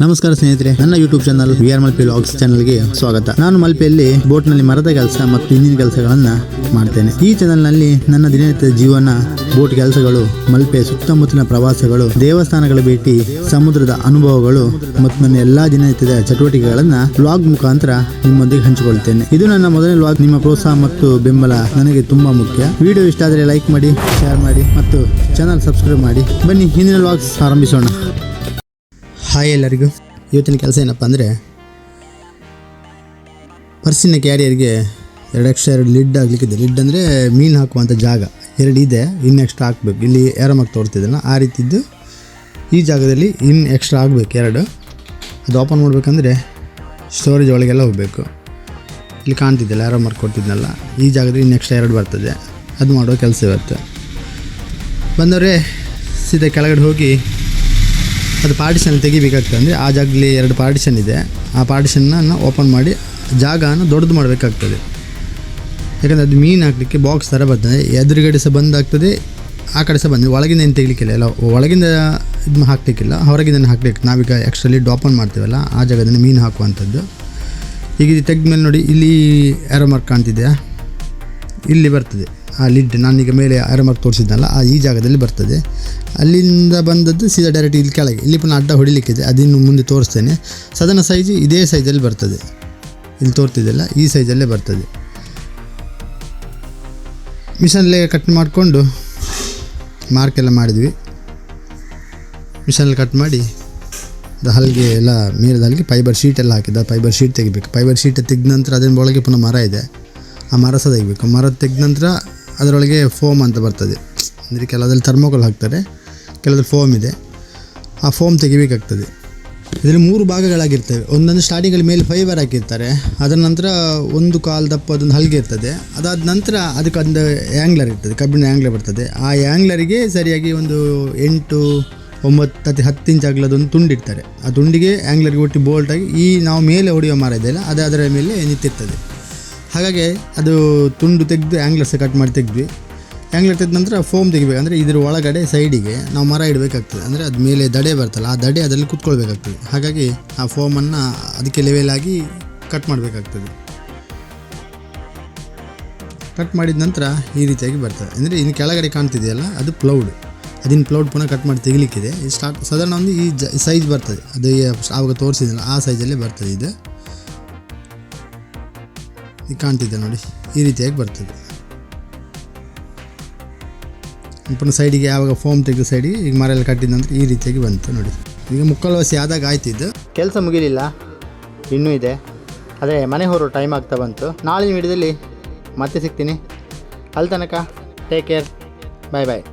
ನಮಸ್ಕಾರ ಸ್ನೇಹಿತರೆ, ನನ್ನ YouTube channel VR Malpe vlogs ಚಾನಲ್ಗೆ ಸ್ವಾಗತ. ನಾನು ಮಲ್ಪೆಯಲ್ಲಿ ಬೋಟ್ನಲ್ಲಿ ಮರದ ಕೆಲಸ ಮತ್ತು ಇಂಜಿನ್ ಕೆಲಸಗಳನ್ನು ಮಾಡ್ತೇನೆ. ಈ ಚಾನಲ್ನಲ್ಲಿ ನನ್ನ ದಿನನಿತ್ಯದ ಜೀವನ, ಬೋಟ್ ಕೆಲಸಗಳು, ಮಲ್ಪೆ ಸುತ್ತಮುತ್ತಲಿನ ಪ್ರವಾಸಗಳು, ದೇವಸ್ಥಾನಗಳ ಭೇಟಿ, ಸಮುದ್ರದ ಅನುಭವಗಳು ಮತ್ತು ನನ್ನ ಎಲ್ಲಾ ದಿನನಿತ್ಯದ ಚಟುವಟಿಕೆಗಳನ್ನು ವ್ಲಾಗ್ ಮುಖಾಂತರ ನಿಮ್ಮೊಂದಿಗೆ ಹಂಚಿಕೊಳ್ತೇನೆ. ಇದು ನನ್ನ ಮೊದಲನೇ ವ್ಲಾಗ್. ನಿಮ್ಮ ಪ್ರೋತ್ಸಾಹ ಮತ್ತು ಬೆಂಬಲ ನನಗೆ ತುಂಬಾ ಮುಖ್ಯ. ವಿಡಿಯೋ ಇಷ್ಟ ಆದರೆ ಲೈಕ್ ಮಾಡಿ, ಶೇರ್ ಮಾಡಿ ಮತ್ತು ಚಾನಲ್ ಸಬ್ಸ್ಕ್ರೈಬ್ ಮಾಡಿ. ಬನ್ನಿ ಹಿಂದಿನ ವ್ಲಾಗ್ಸ್ ಆರಂಭಿಸೋಣ. ಹಾಯ್ ಎಲ್ಲರಿಗೂ. ಇವತ್ತಿನ ಕೆಲಸ ಏನಪ್ಪ ಅಂದರೆ, ಪರ್ಸಿನ ಕ್ಯಾರಿಯರ್ಗೆ 2 ಎಕ್ಸ್ಟ್ರಾ ಲಿಡ್ ಆಗಲಿಕ್ಕಿದೆ. ಲಿಡ್ ಅಂದರೆ ಮೀನು ಹಾಕುವಂಥ ಜಾಗ 2 ಇದೆ, ಇನ್ನು ಎಕ್ಸ್ಟ್ರಾ ಹಾಕಬೇಕು. ಇಲ್ಲಿ ಏರಮಾಗಿ ತೋರ್ತಿದ್ದಲ್ಲ ಆ ರೀತಿದ್ದು ಈ ಜಾಗದಲ್ಲಿ ಇನ್ನು ಎಕ್ಸ್ಟ್ರಾ ಆಗಬೇಕು 2. ಅದು ಓಪನ್ ಮಾಡಬೇಕಂದ್ರೆ ಸ್ಟೋರೇಜ್ ಒಳಗೆಲ್ಲ ಹೋಗಬೇಕು. ಇಲ್ಲಿ ಕಾಣ್ತಿದ್ದಲ್ಲ ಏರೋ ಮಾರ್ಕ್ ಕೊಡ್ತಿದ್ನಲ್ಲ, ಈ ಜಾಗದಲ್ಲಿ ಇನ್ನು ಎಕ್ಸ್ಟ್ರಾ 2 ಬರ್ತದೆ. ಅದು ಮಾಡುವ ಕೆಲಸ ಇವತ್ತು. ಬಂದವರೇ ಸೀದಾ ಕೆಳಗಡೆ ಹೋಗಿ ಅದು ಪಾರ್ಟಿಷನ್ ತೆಗಿಬೇಕಾಗ್ತದೆ. ಅಂದರೆ ಆ ಜಾಗದಲ್ಲಿ 2 ಪಾರ್ಟಿಷನ್ ಇದೆ, ಆ ಪಾರ್ಟಿಷನ್ನ ಓಪನ್ ಮಾಡಿ ಜಾಗನ ದೊಡ್ಡದು ಮಾಡಬೇಕಾಗ್ತದೆ. ಯಾಕಂದರೆ ಅದು ಮೀನು ಹಾಕಲಿಕ್ಕೆ ಬಾಕ್ಸ್ ಥರ ಬರ್ತದೆ. ಎದುರುಗಡೆ ಸಹ ಬಂದಾಗ್ತದೆ, ಆ ಕಡೆ ಸಹ ಬಂದು ಒಳಗಿಂದ ಏನು ತೆಗಿಲಿಕ್ಕಿಲ್ಲ. ಎಲ್ಲ ಒಳಗಿಂದ ಇದು ಹಾಕಲಿಕ್ಕಿಲ್ಲ, ಹೊರಗಿಂದ ಹಾಕಲಿಕ್ಕೆ. ನಾವೀಗ ಎಕ್ಸ್ಟ್ರಾ ಲಿಡ್ ಓಪನ್ ಮಾಡ್ತೀವಲ್ಲ ಆ ಜಾಗದಲ್ಲಿ ಮೀನು ಹಾಕುವಂಥದ್ದು. ಈಗ ಇದು ತೆಗೆದ್ಮೇಲೆ ನೋಡಿ, ಇಲ್ಲಿ ಏರೋ ಮಾರ್ಕ್ ಕಾಣ್ತಿದೆಯಾ, ಇಲ್ಲಿ ಬರ್ತದೆ ಆ ಲಿಡ್. ನಾನೀಗ ಮೇಲೆ ಏರೋ ಮಾರ್ಕ್ ತೋರಿಸಿದ್ನಲ್ಲ ಈ ಜಾಗದಲ್ಲಿ ಬರ್ತದೆ. ಅಲ್ಲಿಂದ ಬಂದದ್ದು ಸೀದಾ ಡೈರೆಕ್ಟ್ ಇಲ್ಲಿ ಕೆಳಗೆ. ಇಲ್ಲಿ ಪುನಃ ಅಡ್ಡ ಹೊಡಿಲಿಕ್ಕಿದೆ, ಅದಿನ್ನು ಮುಂದೆ ತೋರಿಸ್ತೇನೆ. ಸಾಧಾರಣ ಸೈಜ್ ಇದೇ ಸೈಜಲ್ಲಿ ಬರ್ತದೆ. ಇಲ್ಲಿ ತೋರ್ತಿದ್ದೆಲ್ಲ ಈ ಸೈಜಲ್ಲೇ ಬರ್ತದೆ. ಮಿಷನಲ್ಲೇ ಕಟ್ ಮಾಡಿಕೊಂಡು ಮಾರ್ಕೆಲ್ಲ ಮಾಡಿದ್ವಿ. ಮಿಷನಲ್ಲಿ ಕಟ್ ಮಾಡಿ ಹಲ್ಗೆ ಎಲ್ಲ ಮೇಲದ ಹಲ್ಗೆ ಫೈಬರ್ ಶೀಟ್ ಎಲ್ಲ ಹಾಕಿದ್ದ. ಫೈಬರ್ ಶೀಟ್ ತೆಗಿಬೇಕು. ಫೈಬರ್ ಶೀಟ್ ತೆಗೆದ ನಂತರ ಅದರ ಒಳಗೆ ಪುನಃ ಮರ ಇದೆ, ಆ ಮರ ಸಹ ತೆಗಿಬೇಕು. ಮರ ತೆಗೆದ ನಂತರ ಅದರೊಳಗೆ ಫೋಮ್ ಅಂತ ಬರ್ತದೆ. ಅಂದರೆ ಕೆಲವರಲ್ಲಿ ಥರ್ಮೋಕೋಲ್ ಹಾಕ್ತಾರೆ, ಕೆಲವರಲ್ಲಿ ಫೋಮ್ ಇದೆ. ಆ ಫೋಮ್ ತೆಗಿಬೇಕಾಗ್ತದೆ. ಇದರಲ್ಲಿ 3 ಭಾಗಗಳಾಗಿರ್ತವೆ. ಒಂದೊಂದು ಸ್ಟಾರ್ಟಿಂಗಲ್ಲಿ ಮೇಲೆ ಫೈಬರ್ ಹಾಕಿರ್ತಾರೆ, ಅದರ ನಂತರ 1 ಕಾಲು ದಪ್ಪದೊಂದು ಹಲ್ಗೆ ಇರ್ತದೆ. ಅದಾದ ನಂತರ ಅದಕ್ಕೊಂದು ಆ್ಯಂಗ್ಲರ್ ಇರ್ತದೆ, ಕಬ್ಬಿಣ ಆ್ಯಂಗ್ಲರ್ ಬರ್ತದೆ. ಆ ಆ್ಯಂಗ್ಲರಿಗೆ ಸರಿಯಾಗಿ ಒಂದು 8, 9, 10 ಇಂಚ್ ಅಗಲದೊಂದು ತುಂಡಿರ್ತಾರೆ. ಆ ತುಂಡಿಗೆ ಆ್ಯಂಗ್ಲರ್ಗೆ ಒಟ್ಟು ಬೋಲ್ಟಾಗಿ ಈ ನಾವು ಮೇಲೆ ಹೊಡೆಯುವ ಮರ ಇದೆಯಲ್ಲ ಅದು ಅದರ ಮೇಲೆ ನಿಂತಿರ್ತದೆ. ಹಾಗಾಗಿ ಅದು ತುಂಡು ತೆಗೆದು ಆ್ಯಂಗ್ಲರ್ ಸಹ ಕಟ್ ಮಾಡಿ ತೆಗೆದ್ವಿ. ಆ್ಯಂಗ್ಲರ್ ತೆಗೆದ ನಂತರ ಫೋಮ್ ತೆಗಿಬೇಕು. ಅಂದರೆ ಇದ್ರ ಒಳಗಡೆ ಸೈಡಿಗೆ ನಾವು ಮರ ಇಡಬೇಕಾಗ್ತದೆ. ಅಂದರೆ ಅದು ಮೇಲೆ ದಡೆ ಬರ್ತಲ್ಲ, ಆ ದಡೆ ಅದರಲ್ಲಿ ಕುತ್ಕೊಳ್ಬೇಕಾಗ್ತದೆ. ಹಾಗಾಗಿ ಆ ಫೋಮನ್ನು ಅದಕ್ಕೆ ಲೆವೆಲಾಗಿ ಕಟ್ ಮಾಡಬೇಕಾಗ್ತದೆ. ಕಟ್ ಮಾಡಿದ ನಂತರ ಈ ರೀತಿಯಾಗಿ ಬರ್ತದೆ. ಅಂದರೆ ಇನ್ನು ಕೆಳಗಡೆ ಕಾಣ್ತಿದೆಯಲ್ಲ ಅದು ಪ್ಲೌಡ್. ಅದಿನ್ನು ಪ್ಲೌಡ್ ಪುನಃ ಕಟ್ ಮಾಡಿ ತೆಗಿಲಿಕ್ಕಿದೆ. ಈ ಸಾಧಾರಣ ಒಂದು ಈ ಸೈಜ್ ಬರ್ತದೆ. ಅದು ಆವಾಗ ತೋರಿಸಿದ್ನಲ್ಲ ಆ ಸೈಜಲ್ಲೇ ಬರ್ತದೆ. ಇದು ಈಗ ಕಾಣ್ತಿದ್ದೆ ನೋಡಿ, ಈ ರೀತಿಯಾಗಿ ಬರ್ತದೆ. ಪುನಃ ಸೈಡಿಗೆ ಯಾವಾಗ ಫೋಮ್ ತೆಗೆದು ಸೈಡಿಗೆ ಈಗ ಮರ ಎಲ್ಲ ಕಟ್ಟಿದ ನಂತರ ಈ ರೀತಿಯಾಗಿ ಬಂತು ನೋಡಿ. ಈಗ ಮುಕ್ಕಾಲ್ವಾಸಿ ಆದಾಗ ಆಯ್ತಿದ್ದು. ಕೆಲಸ ಮುಗಿಲಿಲ್ಲ, ಇನ್ನೂ ಇದೆ. ಆದರೆ ಮನೆ ಹೊರೋ ಟೈಮ್ ಆಗ್ತಾ ಬಂತು. ನಾಳಿನ ವಿಡಿಯೋದಲ್ಲಿ ಮತ್ತೆ ಸಿಗ್ತೀನಿ. ಅಲ್ಲಿ ತನಕ ಟೇಕ್ ಕೇರ್, ಬಾಯ್ ಬಾಯ್.